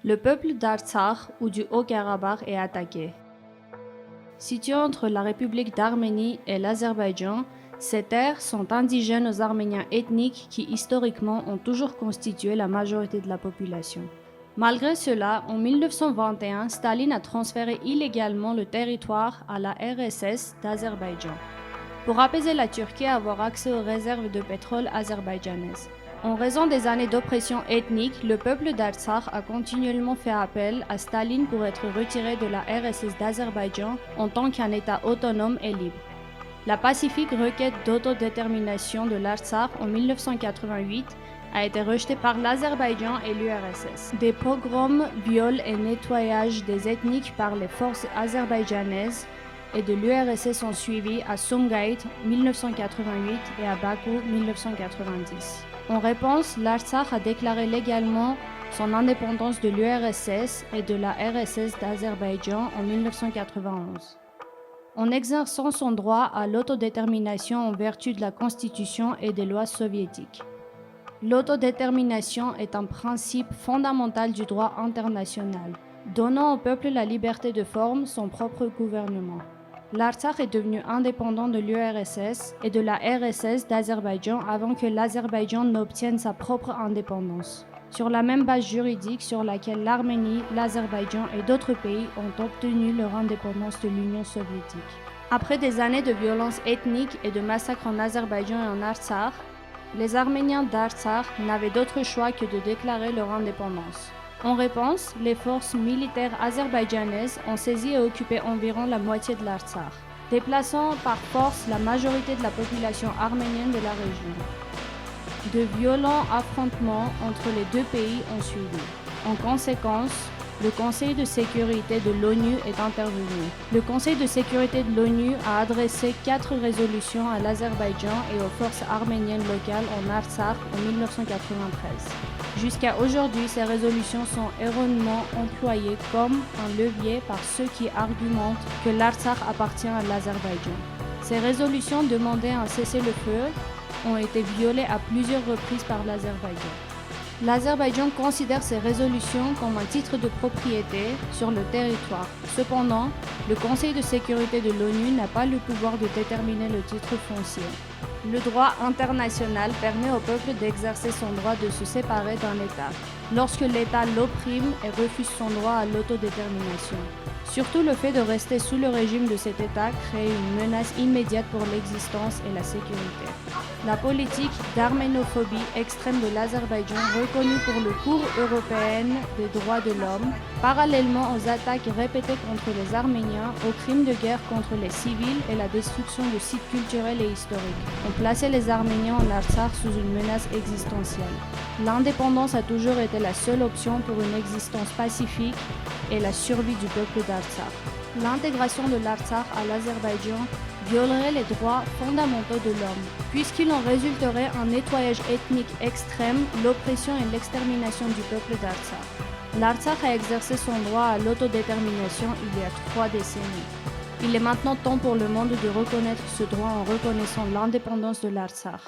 Le peuple d'Artsakh ou du Haut-Karabakh est attaqué. Situé entre la République d'Arménie et l'Azerbaïdjan, ces terres sont indigènes aux Arméniens ethniques qui historiquement ont toujours constitué la majorité de la population. Malgré cela, en 1921, Staline a transféré illégalement le territoire à la RSS d'Azerbaïdjan pour apaiser la Turquie et avoir accès aux réserves de pétrole azerbaïdjanaises. En raison des années d'oppression ethnique, le peuple d'Artsakh a continuellement fait appel à Staline pour être retiré de la RSS d'Azerbaïdjan en tant qu'un État autonome et libre. La pacifique requête d'autodétermination de l'Artsakh en 1988 a été rejetée par l'Azerbaïdjan et l'URSS. Des pogroms, viols et nettoyages des ethniques par les forces azerbaïdjanaises et de l'URSS ont suivi à Sumgait 1988 et à Bakou 1990. En réponse, l'Artsakh a déclaré légalement son indépendance de l'URSS et de la RSS d'Azerbaïdjan en 1991. En exerçant son droit à l'autodétermination en vertu de la Constitution et des lois soviétiques. L'autodétermination est un principe fondamental du droit international, donnant au peuple la liberté de former son propre gouvernement. L'Artsakh est devenu indépendant de l'URSS et de la RSS d'Azerbaïdjan avant que l'Azerbaïdjan n'obtienne sa propre indépendance, sur la même base juridique sur laquelle l'Arménie, l'Azerbaïdjan et d'autres pays ont obtenu leur indépendance de l'Union soviétique. Après des années de violences ethniques et de massacres en Azerbaïdjan et en Artsakh, les Arméniens d'Artsakh n'avaient d'autre choix que de déclarer leur indépendance. En réponse, les forces militaires azerbaïdjanaises ont saisi et occupé environ la moitié de l'Artsakh, déplaçant par force la majorité de la population arménienne de la région. De violents affrontements entre les deux pays ont suivi. En conséquence, le Conseil de sécurité de l'ONU est intervenu. Le Conseil de sécurité de l'ONU a adressé 4 résolutions à l'Azerbaïdjan et aux forces arméniennes locales en Artsakh en 1993. Jusqu'à aujourd'hui, ces résolutions sont erronément employées comme un levier par ceux qui argumentent que l'Artsakh appartient à l'Azerbaïdjan. Ces résolutions demandaient un cessez-le-feu ont été violées à plusieurs reprises par l'Azerbaïdjan. L'Azerbaïdjan considère ces résolutions comme un titre de propriété sur le territoire. Cependant, le Conseil de sécurité de l'ONU n'a pas le pouvoir de déterminer le titre foncier. Le droit international permet au peuple d'exercer son droit de se séparer d'un État, lorsque l'État l'opprime et refuse son droit à l'autodétermination. Surtout le fait de rester sous le régime de cet État crée une menace immédiate pour l'existence et la sécurité. La politique d'arménophobie extrême de l'Azerbaïdjan, reconnue pour la Cour européenne des droits de l'homme, parallèlement aux attaques répétées contre les Arméniens, aux crimes de guerre contre les civils et la destruction de sites culturels et historiques, ont placé les Arméniens en Artsakh sous une menace existentielle. L'indépendance a toujours été la seule option pour une existence pacifique et la survie du peuple d'Artsakh. L'intégration de l'Artsakh à l'Azerbaïdjan violerait les droits fondamentaux de l'homme, puisqu'il en résulterait un nettoyage ethnique extrême, l'oppression et l'extermination du peuple d'Artsakh. L'Artsakh a exercé son droit à l'autodétermination il y a 3 décennies. Il est maintenant temps pour le monde de reconnaître ce droit en reconnaissant l'indépendance de l'Artsakh.